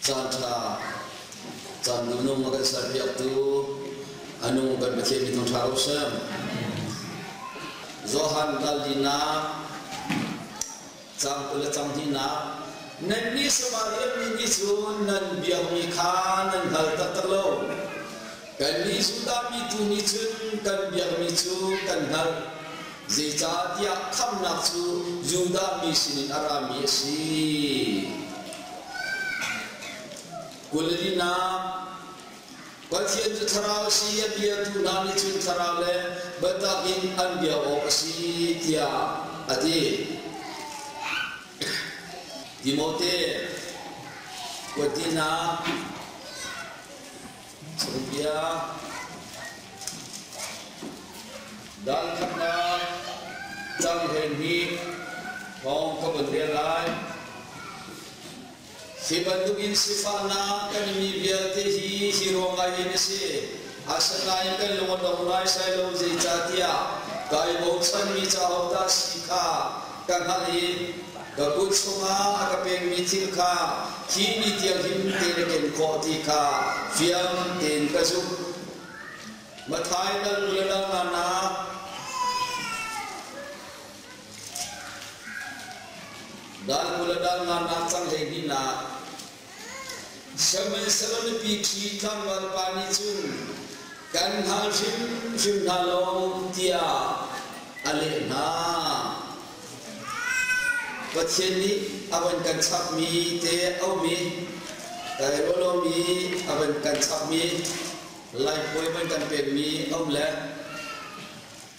Chandra Chandunung makan sabiak tu anu kan macam itu harusnya Zohan Daldina Cang pula Cang Dina Nanti sebalik ini sun nan biar mikhan nan hal tak terlalu kan ni sudah mitu ni sun kan biar mitu kan hal zita dia kam nak su sudah misinin arami si kulina Batian tu terau si dia tu nani tu terau le betakin an dia si dia adi Timote Wadina Serbia dan karena Chang Henry Hong Kementerian lain si bantuin sifana kan ini biar tehi hironga ini si asal lain kan lumodong saya lo zejatia kai bosan mi cahota sika kan hari Kabut sunga akapeng mitil ka kini tiang him teleken koti ka fiam ten kasuk mathai na luladang nana dan luladang nana sang hedina semen semen piti kan wal pani chun kan hal sim nalong tia alena Batian ni awan kan cap mi te au mi kai rolo mi awan kan cap mi lai poi ban kan pe mi au le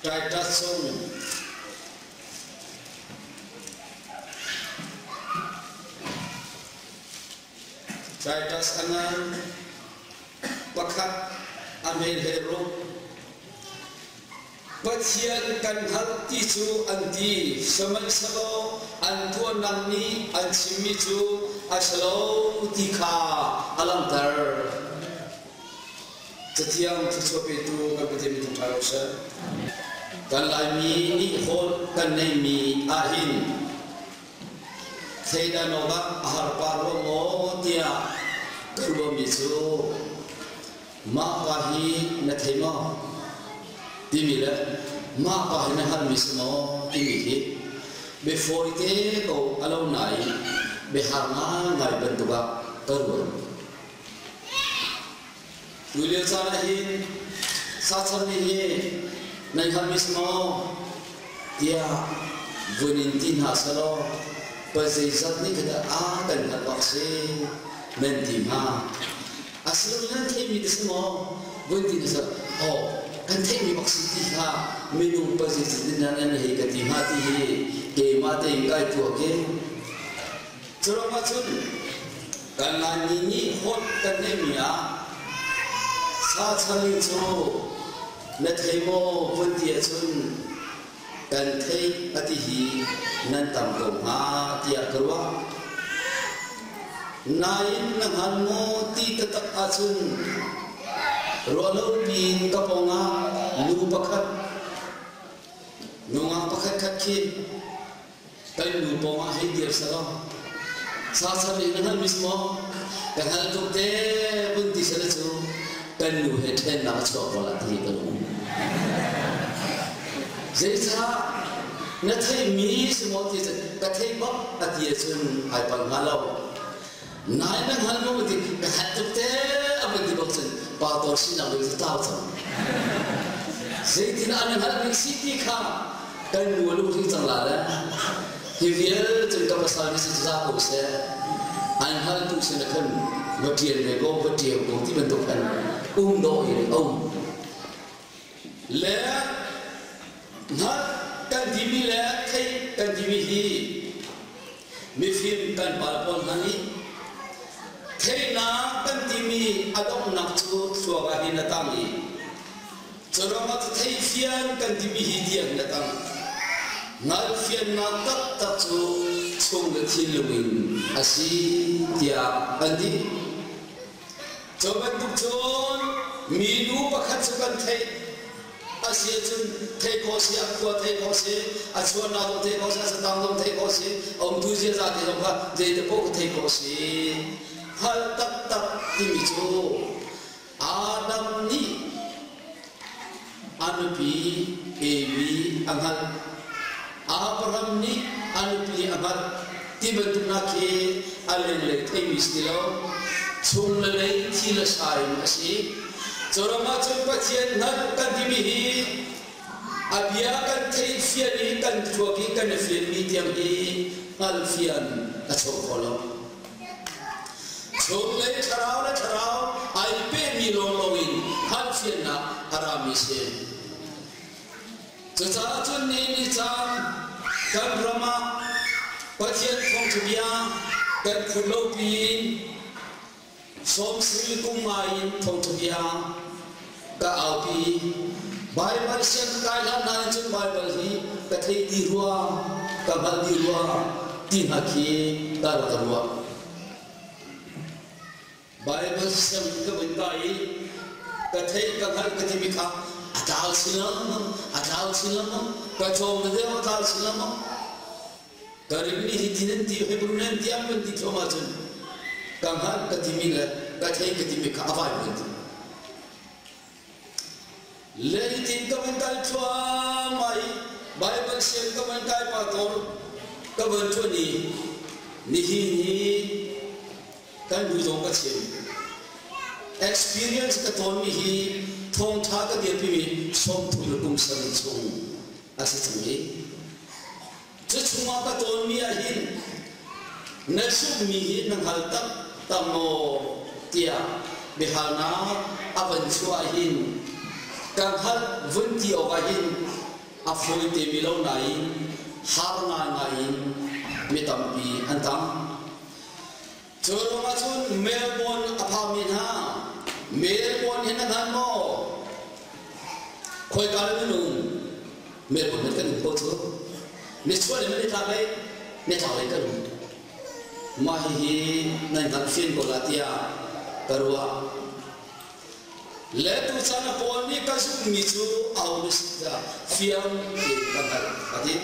kai ta song kai ta sangan pakat amel hero Batian kan hati tu anti semen selo antuan nani ansimi tu aslo tika alam ter setiap sesuatu itu kebetulan itu harus kan lami ni hol kan nemi ahin saya nolak ahar paro mo dia kerja misu mak wahi nathema Timila, mak bahina hal mismo timihi. Before itu kau alau naik, beharna ngai bentuka terus. Tulis sanahin, sasan ini, naik hal mismo dia bunintin hasalo, pesisat ni kita akan terpaksa mentimah. Asalnya kami di semua buntin hasal, oh. Kan tak ni maksud dia minum pasir dan ni hikati hati ke mata ingkai tu ke cerita macam kan ni hot kan ni ya saat saling tu nak hemo pun dia cun kan thay hati nantam kau dia keluar nain nang mo ti tetap acun Rolo bin kaponga lu pakat nunga pakat kaki kai lu ponga hidir salam sasa dengan mismo dengan tukte bunti selesu kan lu heden nak cok lagi kalau jadi nathai mi semua ti kathai bab atia sun ai pangalau naik dengan lu ti dengan tukte apa di boxen Pator sinang itu tahu tak? Saya tidak ada hal yang siti kah? Dan dulu kita lalai. Hivier cerita pasal ini sejak saya. Hal itu senakan berdiam nego berdiam bukti bentukkan do ini Le, nak kan dimi le, kai kan dimi hi. Mifim kan balpon hani. Kena pentimi adong nak tu suara hina tangi. Cerama tu fian pentimi hidian datang. Ngal fian nak tak tu sung kecilwin asi dia andi. Coba tu con minu pakat sepan Asia cun kosi aku kosi aswan nak kosi asatang kosi om tu je zat je apa jadi pok kosi hal timichu Adam ni anupi Evi angal Abraham ni anupi angal tibetuna ke alele temis dilo chungle thila sai asi chorama chupathian nan kadimihi abia kan thei fiani kan thuaki kan fian mi tiam hi alfian achokolo chungle tharau ai pe mi longin alfian na arami se cha chun ni chan kan rama pathian thong thubia kan khulo pin som sri kumai thong thubia ka aupi Bible sian kai la na chun Bible hi ka thei ti ruwa ka bal di ruwa tin hakhi ka ruwa Bible sian ka ban kai ka thei ka hal ka ti bikha atal silam ka chom de atal silam karibni hi dinen ti hebrunen ti am ti thoma chun ka hal ka ti mi la ka thei ka ti bikha avai ban Leitin kamankai chua mai Bible sian kamankai pator kabantu ni kan bujong ka chen experience ka ton mi hi thong tha ka dia pi som thul kum san chung asi chungi chu chunga ka ton mi a hin na suk mi hi nang hal tak tamo tia bihalna aban chua hin kan hal vunti ogahin afoi te milo nai harna nai mitampi antam choroma chun Melbourne aphamin ha Melbourne hin han mo khoi kal nu Melbourne kan ko chu ni chole me ta lai ne ta lai kan ma hi nai kan fin ko latia karwa Letu sana poni kasuk micu awis da fiam ke kadal adi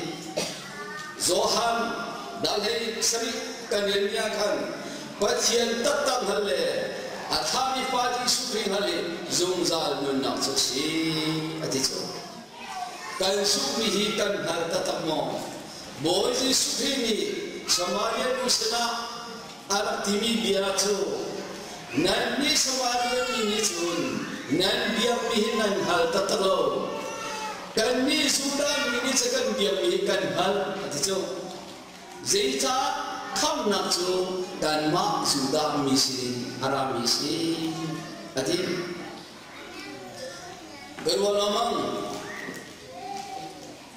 Zohan dalai sari kanenya kan pathian tatang halle athami pati sukri halle zungzal nun nak susi adi so kan sukri hi kan hal tatamo boji sukri ni samaya kusna arak timi biatu nani samaya ni chun nan biam mi nan hal tatalo kan ni sudah mi sekan biam mi kan hal aticho zeita kham nak chu dan ma sudah mi si arami si ati berwalamang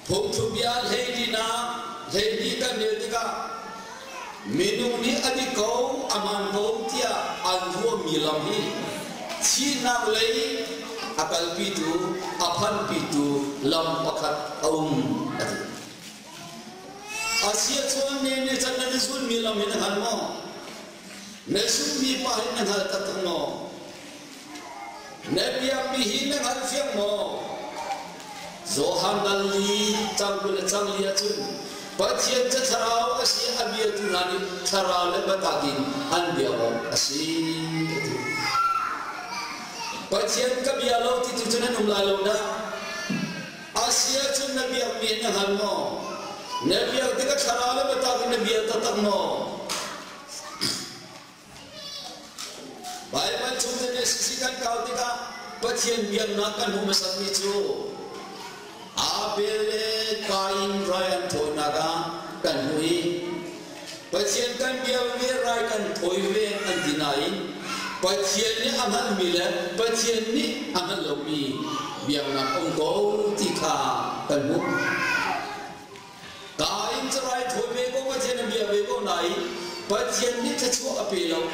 phobia leidina leidi kan leidika minung ni adikau aman bom tia anhu milam hi chi nak lei akal pitu aphan pitu lam pakhat ati asia chon ne channa ne sun mi lam hin han mo ne sun mi pa hin hal ta tang mo ne bia mi hin hal fiam mo zo han dal li changul changlia chun pathian cha tharau asi abia tu nani tharau le batagin an bia mo asi pathian ka bia lo ti tu chana num la lo da asia chun nabi ammi na hal mo nabi ak ka thara le bata ki nabi ta tak mo Bible chun ne sikan ka ti ka pathian bia na kan hum sat ni chu abele kain ryan to na ga kan hui pathian kan bia we rai kan thoi we an dinai pathian ni amal mila pathian ni amal lomi biang na ongko tikha kanmu kain chrai thome ko pathian bia we ko nai pathian ni chachu apelo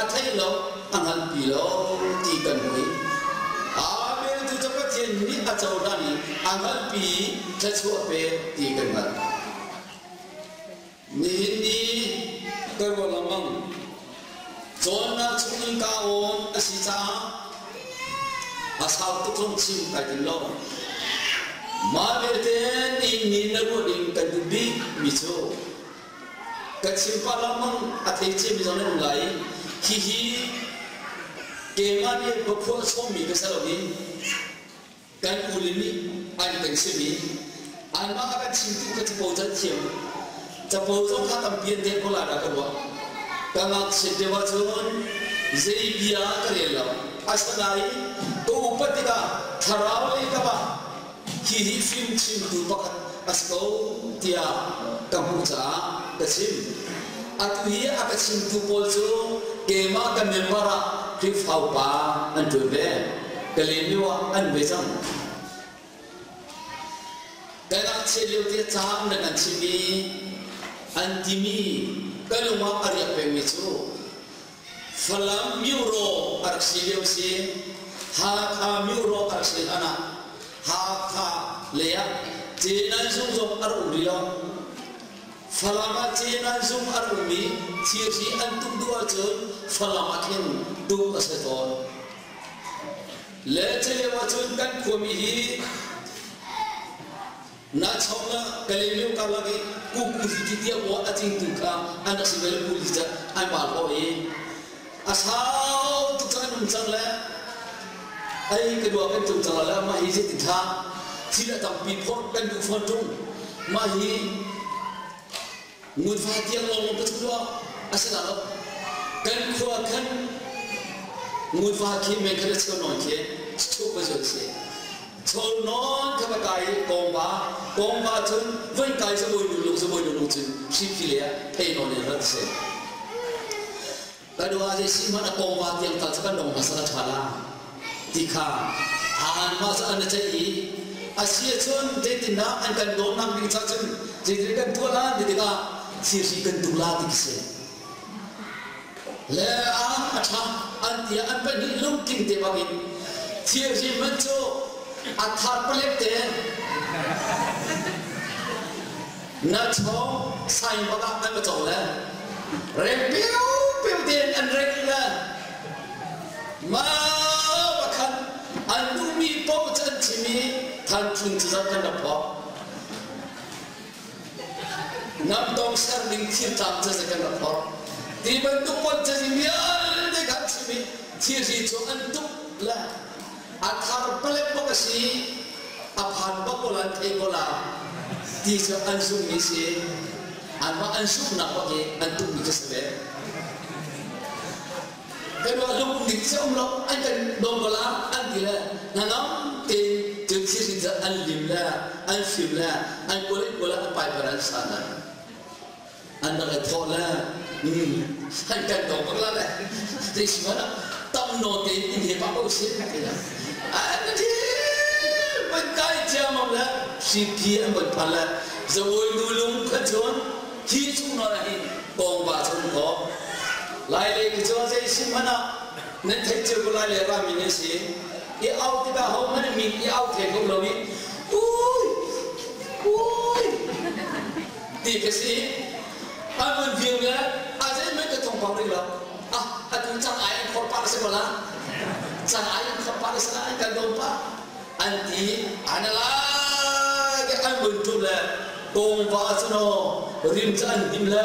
athai lo amal pilo ti kanmu abel tu pathian ni achau dani amal pi chachu ape ti kanma ni karwalamang Zona chung kaon asita asal tu chung sim kadilo mabeten ini naruin kadubi miso kacim palamang athai che bizona mulai hihi kemani bukho somi kesalogi kan ulini an tengsimi an ma ka chintu ka chipoja thiam chipoja ka tampian de kola da karwa kama sedewa chon zeibia karela asanai to upatika tharawai ka ba hi film chintu pakat asko tia kamucha kachim atuhi aka chintu poljo kema ka membara Krifau pa an tuwe kaliniwa an bezang kanak chelio dia caham dengan cimi antimi kaluma arya pemicu falam miuro arsilio si ha miuro arsil ana ha leya jenan zung arulio falama jenan zung arumi ciri antum dua jon falama kin du aseton le chele wachun kan khomihi na chawla kalemiu ka lagi ku dia wa ating tuka anak sibel pulija ai mal oi asau tu kan changla ai kedua kan tu changla ma hi je titha sila tampi phot kan du phontung ma hi ngut fa dia ngom ke tu asala kan khua kan ngut fa ki me kare chho non ke chu ba jo se chho non ka ba kai kong ba chun vai kai se boi lu chun si ki le pe non ne rat se ka do a je si ma na kong ba tiang ta kan dong masala thala tikha an ma sa an chai asia chun de tin na an kan do nam bi cha chun je de kan tu la de ka si kan tu la ti se le a acha antia an pe ni lung king te bagin theory man cho athar plek te na cho sai baga an cho le re piu ten an regular ma bakhan an tu mi po chan chimi than chun cha kan da po nam dong sar ding thir tam cha kan da po di bentuk pon jadi biar dekat sini ciri itu antuk lah athar pelek bakasi aphan bakolan tegola di so ansung misi anma ansung nak pakai antuk dikesbe kedua lupung di seumlo ankan dombola antila nanam te ciri itu anlimla anfimla ankolek apa peran sana anda ketola kan dong lah deh, di mana tam note ini apa usia kita, ada berkai jam apa, CPM berpala, zawai dulung kajon, hitung orang ini, kong bacun kong, lain kajon saya si mana, nanti cakap lain ramai ni si, ia out tiba hau mana min, ia out tengok lagi, di kesi, amun view Pang rin lang. At yung sang ayang korpara sa wala. Sang ayang korpara sa lang, kandong pa. Anti, analagi ang bunto la. Kung pa sa no, rim sa andim la.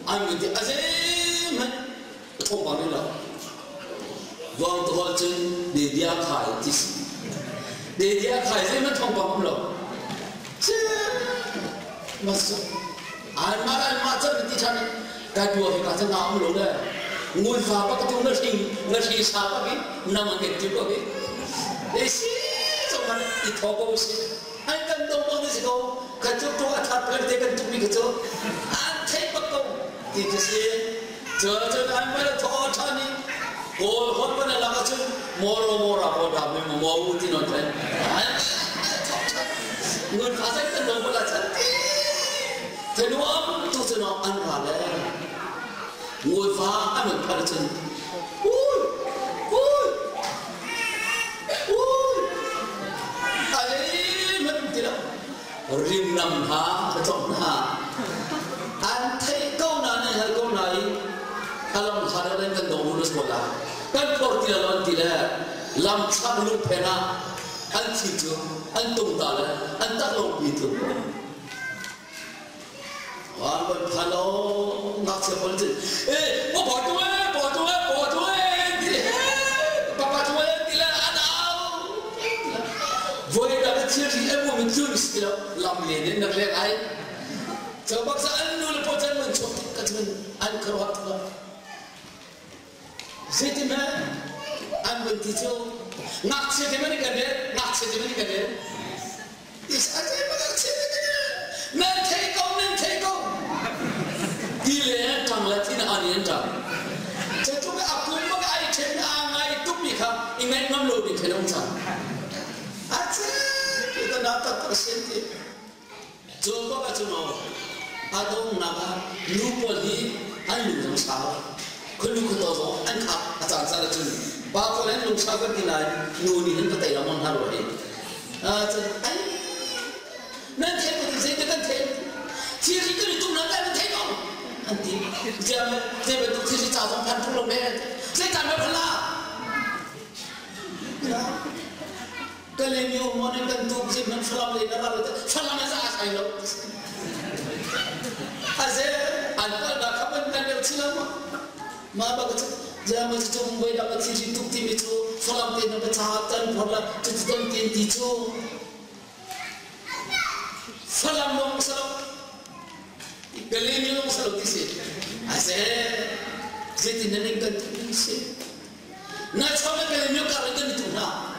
Ang hindi, azim. Kung pang rin lang. Wang tuhol chun, di dia khai tisi. Di dia khai, zay man thong pang lang. Masuk. Almaran macam itu cari kadua kita nak ambil dah. Ngui apa kita ngerti siapa ni nama kita ni. Isi zaman itu apa sih? Angkat dompet ni kau kacau tu atas perdekan tu ni kacau. Antai pakau. Itu sih. Jangan ambil thau cani. Kau hot mana laga tu moro apa dah memang mau ti nonton. Ngui pasal kita dompet lah cantik. Tenuam tu senang anwale, ngui faham amat pada cen, ayy macam tidak, rim nam ha, betul ha, antai kau nane hal kau nai, kalau hari lain kan dong lulus sekolah, kan kau tidak, lam sablu pena, anti tu, antum tala, antak long itu. Walaupun kalau nak seperti, mau buat an kerot ba setima an bentijo nak setima ni kade is aja pada setima nan theko dile tang latin anian ta cetu ke aku mak ai chen angai tu mi kha ingai ngam lo ni khelong cha aja kita nata persenti jogo ka chuno adong naga lupoli an lu sa khulu ko to an kha acha sa chun ba ko len lu sa ka dinai nu ni hin patai la mon haro he acha ai nan theko ni se kan the chi ri ko tu na ka theko anti jam je be tu chi cha song phan thu lo me se ta me phla ka le mi o mon kan tu chi man phla le na la phla ma sa sai lo aze an pa da ka ban kan le chi la ma ba ka jam chi tu mboi da chi chi tu ti mi chu phla te na ba cha tan phla chi tu tan tin ti chu phla mo sa Galileo selalu disi, asyik, jadi nenek kan disi. Nak coba Galileo kalau kan itu na.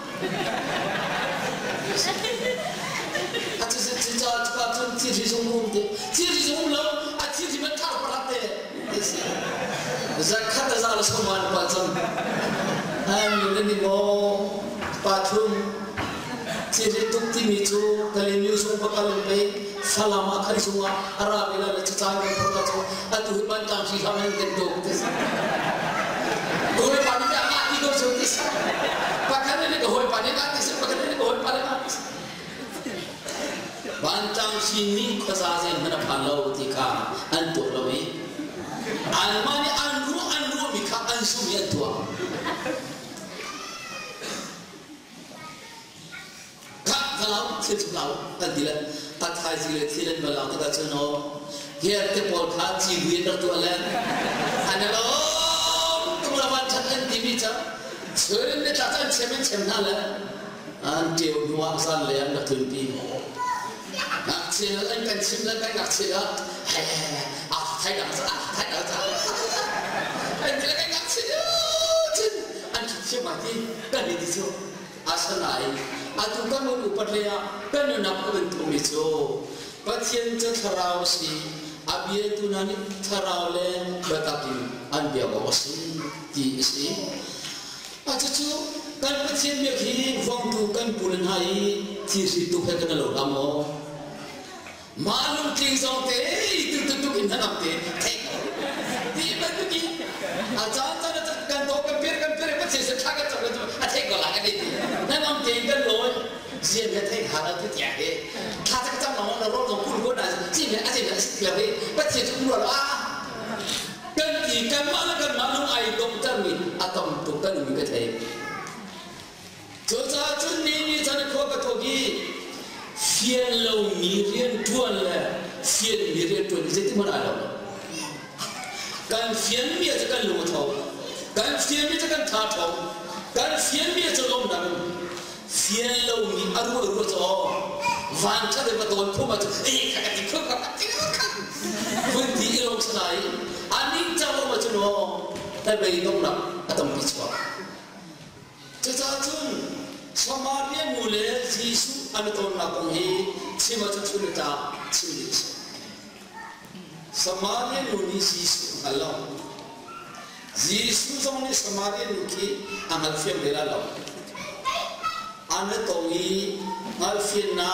Asyik cerita cepat ciri semua lo, ciri mental berate. Zakat asal semua macam, ini mo patung. Ciri tukti micu Galileo semua kalau baik. Salama kali semua Arab ila le cecang berkata atuh pancang si sama kendo tes goy pani ka mati go sotis pakane ne goy pani ka tes pakane ne goy pani ka tes pancang sini khasa se mana phalau tika antu lawi almani anru mika ansu mi atua ka kalau cecau adila Pathai jile thilen balang tu kacau no, here te pol khat ji buat tu alam, analo, tu mulawan cakap TV cak, sering ni cakap cemen nala, ante dua asal le yang nak tumpi, nak cila kan cila kan nak cila, Thai dah sah, ante kan nak cila, ante cila mati, kan itu tu, asal lain. Atu kan mau uparlea kan nak bentuk miso pasien terarau si abie tu nani terarau le betapi anbia bosi di isi acucu kan pasien dia hi wang tu kan bulan hai ti si tu hai kan lo lamo malum ting song te itu tu kin hanam te di betu ki acan kan to kan per pasien se thaga tu athai ko la kan ni nam te kan lo Dia berkata hal itu tiada. Kata kita mahu orang pun ada. Jadi lebih pasti itu pun lah. Kan malu air dokter ni atau dokter ni berkata. Jauh ni jangan kau katogi. Fian lau mirian tuan le, fian mirian tuan jadi mana ada? Kan fian dia jangan lu tahu, kan fian dia jangan tahu, kan fian dia jangan tahu. Fian lau ni aru tu, vanca de betul pun macam, kakak tikuk, bunyi elok senai, aning jauh macam no, tapi dong nak atau pisau. Jejajun, Samaria mulai Yesus anu tahun nakong he, si macam cerita cilik. Samaria nuni Yesus Allah, Yesus zaman ni Samaria nuki angal fiam belalau. Anu tongi alfian na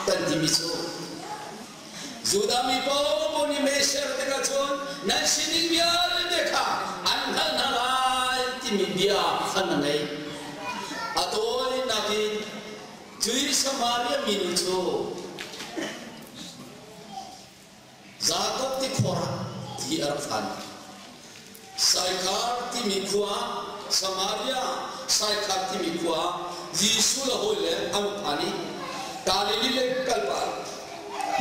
tantibiso. Zudami po ni mesher dekacon, nasining biar deka, anhal nalai timibia anangai. Atoi nagi jui Samaria minucho. Zakat ti khora ti arfan. Saikar ti mikwa Samaria saikar ti mikwa. Yesus lah oleh ampani, kali ini kalbar.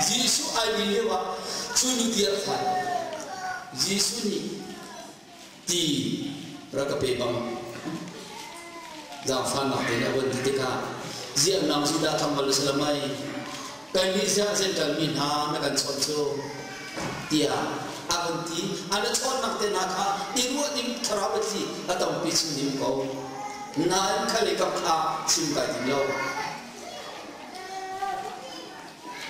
Yesus ayi lewa, cunu dia kan. Yesus ni di rakapebang. Jangan nak dia buat ditika. Dia nam sudah tambal selamai. Kali saya sedang minha nak contoh dia avanti ana chon nak te na kha iru nim tharabati atam pi sim ko na khale ka kha sim ka di lo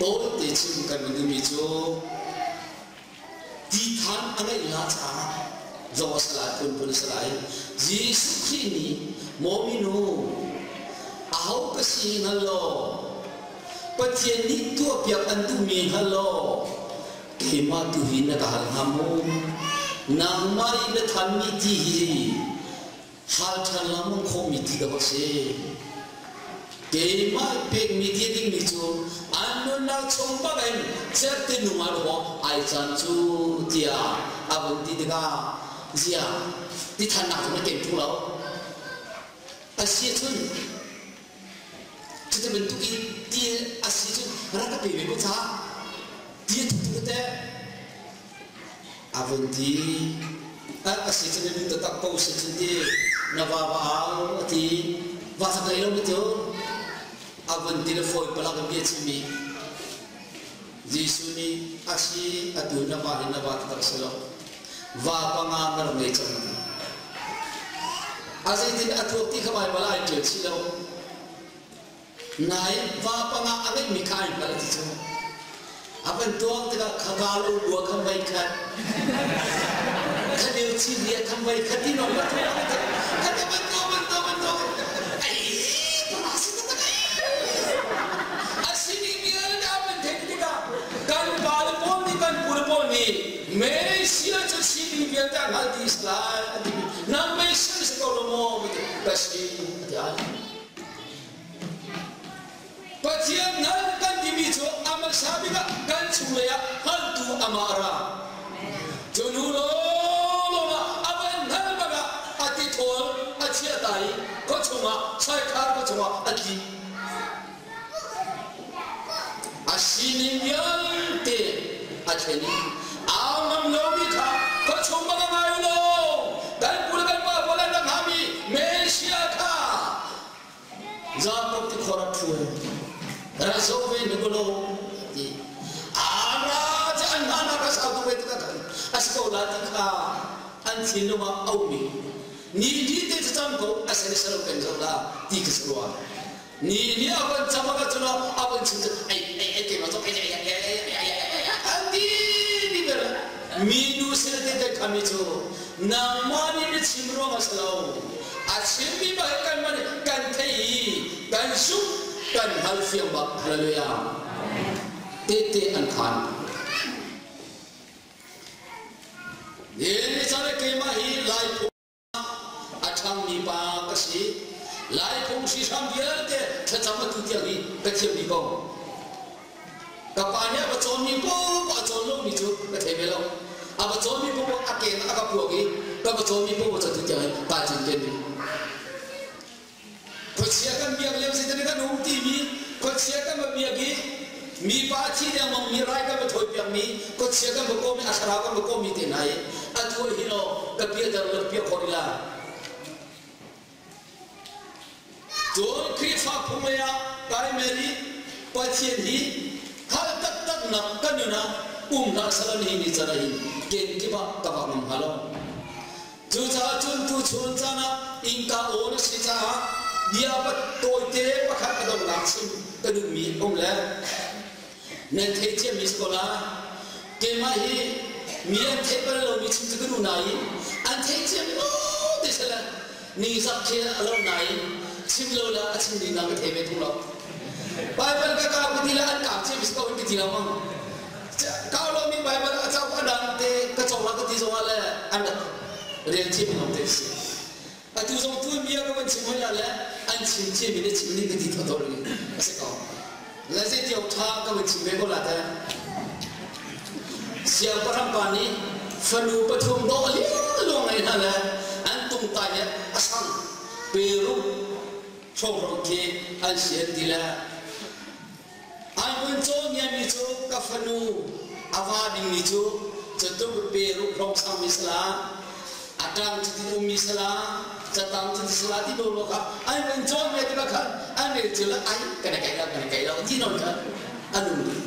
to te sim ka mi chu di than angai la cha zo sala pun salai Jesus Christ mominu au kasi ngalo patien ni tu piak antu mi halo kema tu hina kahal hamu nang mai na than mi ti hal than lamung kho mi ti da se kema pek mi ti ding mi chu anu na chong ba ben cherte nu ma lo ai chan chu tia abun ti da zia ti than na ko ke tu lo asia chun kita bentuk dia asia chun raka pe ko cha dia tu te avanti asia chun ni tetap kau sendiri na ba ba ti va sa kai lo betul avanti le foi pala ke dia chimi Yesu ni asia atu na ba ta selo va pa nga na me chang asia tin atu ti khamai bala ai che chi lo nai va pa nga ave mi khai bala ti chu apan tuang ta khagalu dua khambai khat khadil chi dia khambai khati no ba khati ban to ai pa si ta kai asini dia da ban teknika kan bal pon ni kan pur pon ni me sia chu si ni dia ta ngal ti sla na me sia se ko lo mo kasi dia Patiang nal kan dimijo amal sabika kan chulaya hal tu amara. Jonulo loma aban nal baga ati thol achia tai ko chunga sai khar ko chunga ati. Asini yalte acheni amam lobi kha ko chunga ga mailo dan pulgan pa bola na khami mesia kha. Zakot khorat thuwe. Rasowe nugulo di ara jan nana ka sabu betu ka askola dikha anchilo ma aumi ni di te tsam ko asene saro kan jola di kiswa ni aban chamaga chulo aban chin ai ke ma to andi di ber minu sere te khami cho namani ni chimro masalo achimi ba kan mane kan thei kan su kan hal fiang bak haleluya tete an khan ye ni sare ke ma hi lai phu athang ni pa ka si lai phu si sam dia te thacham tu tia hi ka chem ni ko ka pa nya ba chon ni po ba chon lo ni chu ka the me lo a ba chon ni po a ke na ka pu gi ka ba chon ni po ba chu tia ta chin ke ni Kosiakan biar lem sedang kan umti mi, kosiakan biagi mi paci dia mau mirai kan betul biar mi, kosiakan bekomi asarakan bekomi tenai, atu hino kebiar dalam biar korila. Tuan krifa pumaya kai meri paci ni, hal tak nak kanuna nak salam ini carahi, kiba tabak menghalau. Juta juntu cuncana ingka on sisa. Dia betul te pakat kadang laksim kadang mi omla nanti je mi sekolah kemahi mi nanti perlu mi cinta kadang naik nanti je mi desala ni sakhe alam naik simlola acim di nama tebe tu lo Bible ka kau ketila an kapce mi sekolah ketila mang kalau mi Bible acau kadang te kecola ketila le anda rencim nanti atu song tu biar kau cimol le an cimce mi le cimli ke di thotol ni ase kau lase dia utha kau cimbe ko lata siang param pani fanu pathum do ali long ai na le an tung tanya asang peru chong ke an sian dila an pun chong ya mi chu ka fanu awa ding mi chu jatuh peru long sang misla atang jadi misla Catang cinta selati dulu kah? Ayo mencom ya kita kan? Ane jelas ayo kena kaya, jinon kan? Anu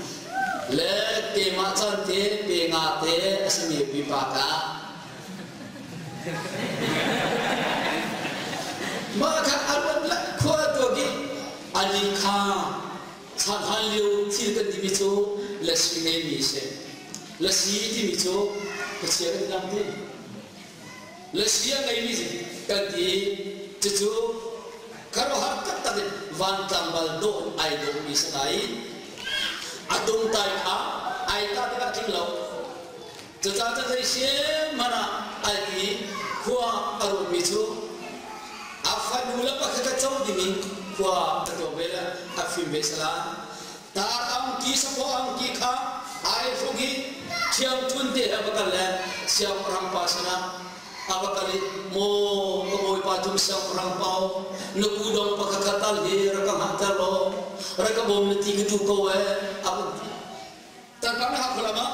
le te macam te pengate asmi pipaka maka alwan la khwa to gi ali kha sanhan liu thil kan di chu la sine mi se la si di mi chu ko che kan dam te la sia ngai mi se kan di chu karo har tak ta van tambal do ai do mi sai adung tai kha ai ta ta king lo cha cha dai se mana ai ni khwa aru mi chu afan mula pa kha chau di mi khwa to bela afim besala ta am ki sapo am ki kha ai fogi thiam thun te abakal la siam ram pasana abakali mo moi pa tum siam ram pau nukudong pakakatal he rakam hatalo rakabom ti gitu ko ab ta kam ha kholama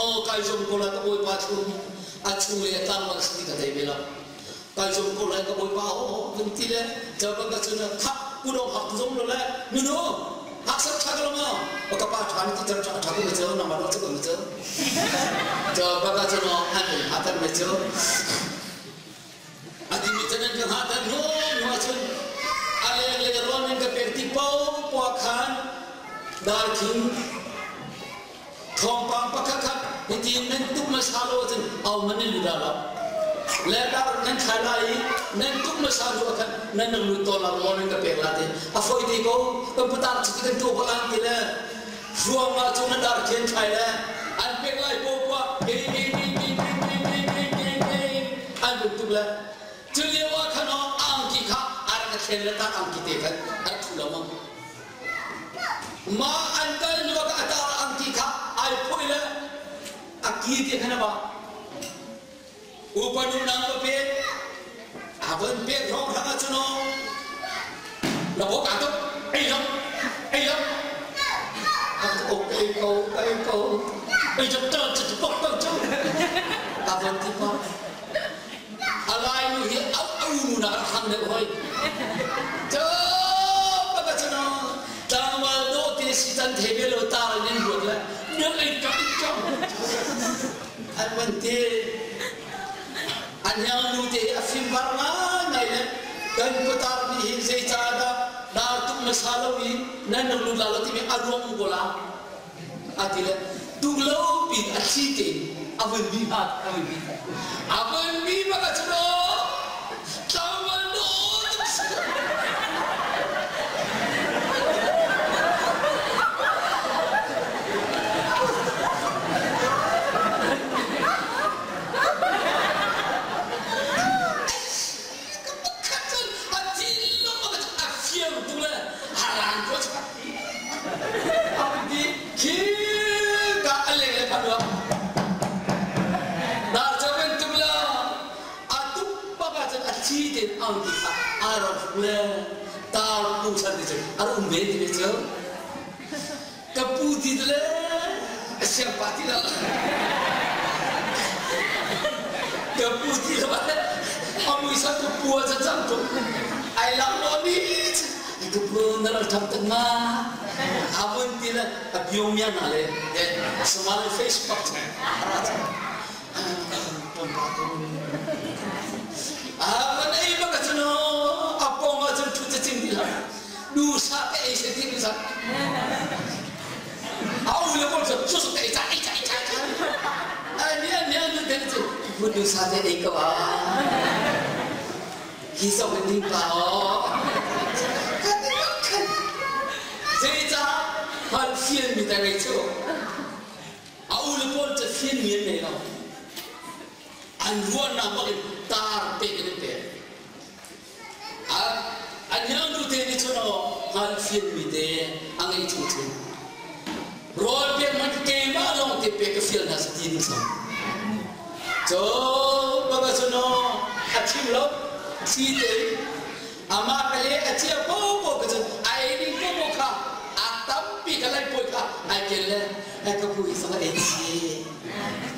o kai jom ko la ko pa chu achu le tan ma sti ka dai bela kai jom ko la ko pa o bunti le jaba ka chuna kha kudong hak jom lo la nuno hak sak thaglo ma o ka pa thani ti tar thak ko je na ma ro chu ko je jaba ka chuna an hatar me chu adi mi chanan ka hatar no no chun ale le ron ka perti pau po khan dar king thong pang pakakha ti nen tu masalo chen au mani ludala le dar nen khalai nen tu masalo khan nen lu to la ron ka pelate afoi ti ko putar chikin tu ko an ti le ruang ma chung dar ken khai le an pe lai po pa an tu la tuliwa khano ang ki kha ar ka khen la ta ang ki te khan ar thula ma an ka lu ka atar ang ki kha ai poila aki te khana ba upanu nang pe aban pe rong ra chuno la bo ka to ai lo ai ko ai jap ta chu pok pok chu aban ti pa alai nu hi au nu na kham de hoi cho ba ka chuno tawal do te si tan thebe lo ta nen lo la nyang ai ka chong an wan te an yang nu te afim barna nai le kan putar ni hi sei cha da dar tu masalo wi nan lu la lo ti mi arom gola atile tu lo pi achite avan bi ba ka chuno tawal do araf le tar tu san de ar umbe de che kaputi de siapati la kaputi la amu isa tu puas jam tu ai lam lo ni itu pun dalam jam tengah abun tila abiom ya nale semal Facebook apa ni baga chuno apo nga chun thu chim dila du sa te se ti du sa au le ko so so te cha ani du de chu du sa te ei ka ba hi so ke ni pa o se cha hal fien mi ta ngai chu au le ko cha fien mi ne la an ruan na ba tar pe ke pe an yang du te ni chuno hal fien mi te angai chu chu rol pe man ke ma long te pe ke fien na sti ni sa cho ba ga chuno achim lo si te ama ka le achi po po ka chu ai ni po kha atam pi ka lai po kha ai ke le ka pu sa ai chi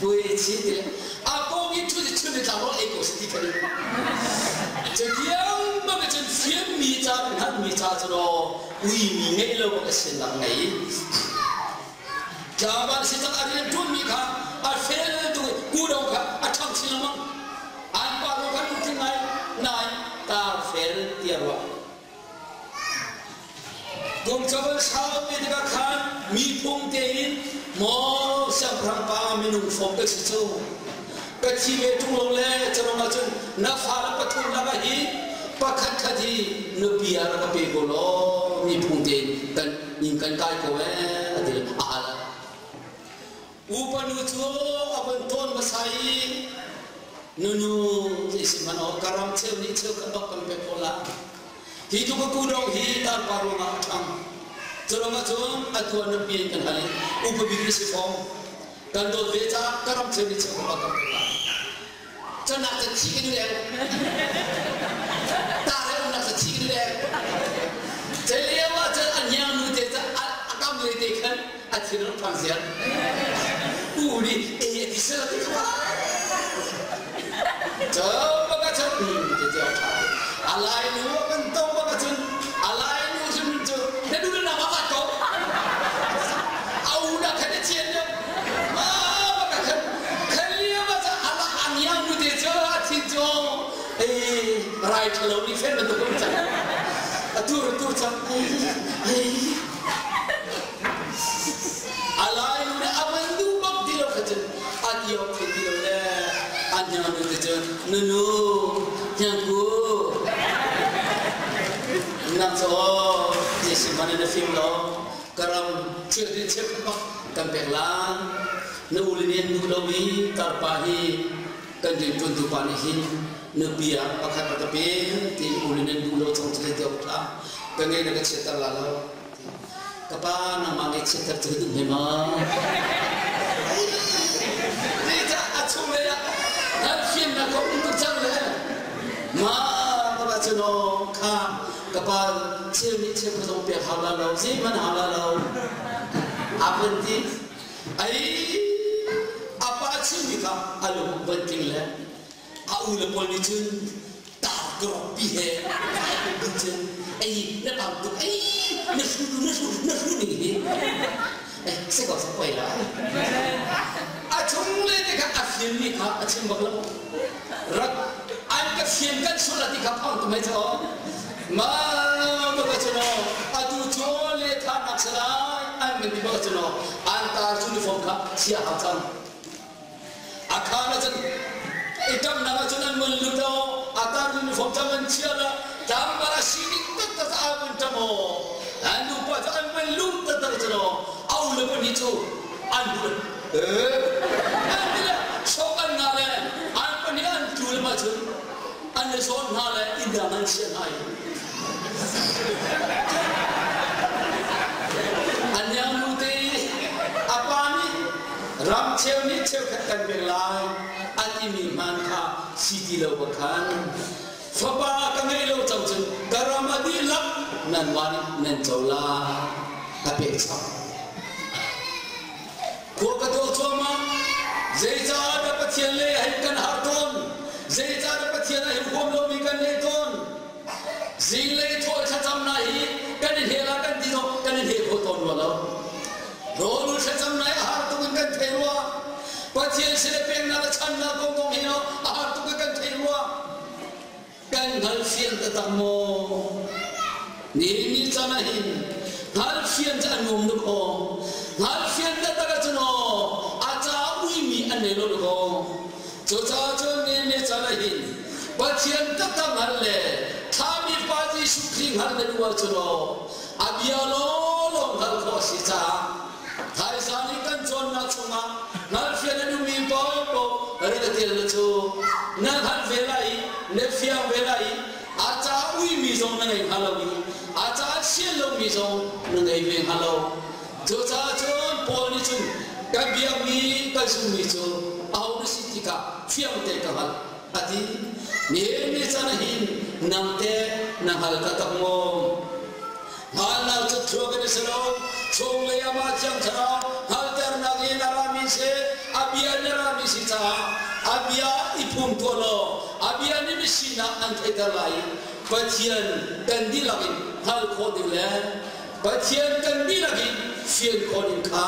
pu chi te apo gi chu ni ta ro e ko sti ka le jadi yang macam film mi cha ro ui mi ngai lo ka sin lang ngai jawaban sejak hari itu mika afel tu kurang ka atang silamang an baru kan mungkin naik ta fel tiarwa gong jawab sahab itu kan mi pung tein mo sabrang pa minum fokus itu kecil itu loleh cerong aja nafar patung lagi pakat tadi nebiar kape golo mi pung tein kan ingkan kai kowe adil ala upanujo abenton masai nunu isimano karam cewni cew kabak kampe pola hidup kudong hitar paru matang cerong aja atuan nebian kan hali upabigri sifong dan do beca karam cewni cew kabak kampe pola cenak cecik ni leh tarik nak cecik ni leh celewa anyang nu teca akam le tekan akhirnya pangsian uli bisa coba kacau alai nu kentong kacau alai nu semuanya dan dulu nama kacau awudah kena ciennya apa kacau kalian macam alah anyang nu teca cincong right kalau ni fan betul betul atur cak alai nu apa itu bab dia kacau adiau dia le anyang nu teca nunu nyangku nak so jesi mana na film lo karam cerita cerita kampelan nuulinin nulowi tarpahi kanjeng tuntu panihin nebiar pakai patape ti ulinin nulo trong cerita okla kangen nak cerita lalau kapan nama ke cerita cerita memang tidak acung le dan film nak kau untuk jalan ma apa cino kam kapal cewek cewek tu pihak halal zaman halal apa ni apa cewek kam alu penting le au le politik tak keropi he betul lepas tu nesu ni saya kau sampai lah acung le dekat afian ni kah acung baglam rak an afian kan surat dikapang tu macam mana macam adu jole tanah serai an mesti macam antar uniform kah siapa macam akan macam itam nama jangan meludau antar uniform zaman siapa tambah sini tetap aman tamo anu pada melud tetap macam au lepas itu anu anu sokan ngale anu ni anu tu macam anu sokan ngale indah manusia hai anyang nuti apa ni ram cew ni cew katan belai ati mi manka siti lo bakan faba kangai lo chawchen garam adi lak nan wani nan chawla ape sa ko ka to choma zeja dapat chele hai kan harton zeja dapat chele hai hom lo mi kan le ton zilai thoi cham nai kan hela kan dino kan he ko ton wala rolu cham nai har tu kan therwa pathian sile peng na chan na gong gong hino har tu kan therwa kan hal fian tatamo ni chana hin hal fian cha nom nu ko hal fian ta ta chno acha ui mi ane lo ko cho cha cho ne chana hin pathian tatam hal le thami paji sukring hal ne wa chno abialo lo hal ko si cha thai sani kan chon na chunga nal fian nu mi po po re ta tel chu na hal velai ne fia velai acha ui mi zong na ngai halawi acha xian lo mi zong na ngai ve halo cho cha chon pol ni chu ka biang mi ka su mi chu au ni si ka fiam te ka hal ati ni chana hin nam te na hal ka ta mo hal na chu thro ke selo chong le ya ma chang chara hal ter na ge na ra mi se abia na ra mi si cha abia ipum to lo abia ni mi si na an te ta lai pathian kan di lagi hal ko di le pathian kan di lagi fian konin kha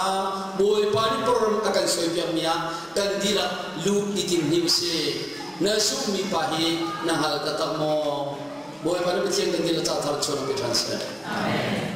boy pani program akan soyam mia kan dila lu itim nimse na sukmi pahi na hal tatamo boy pani betiang kan dila tatar chona pe transfer amen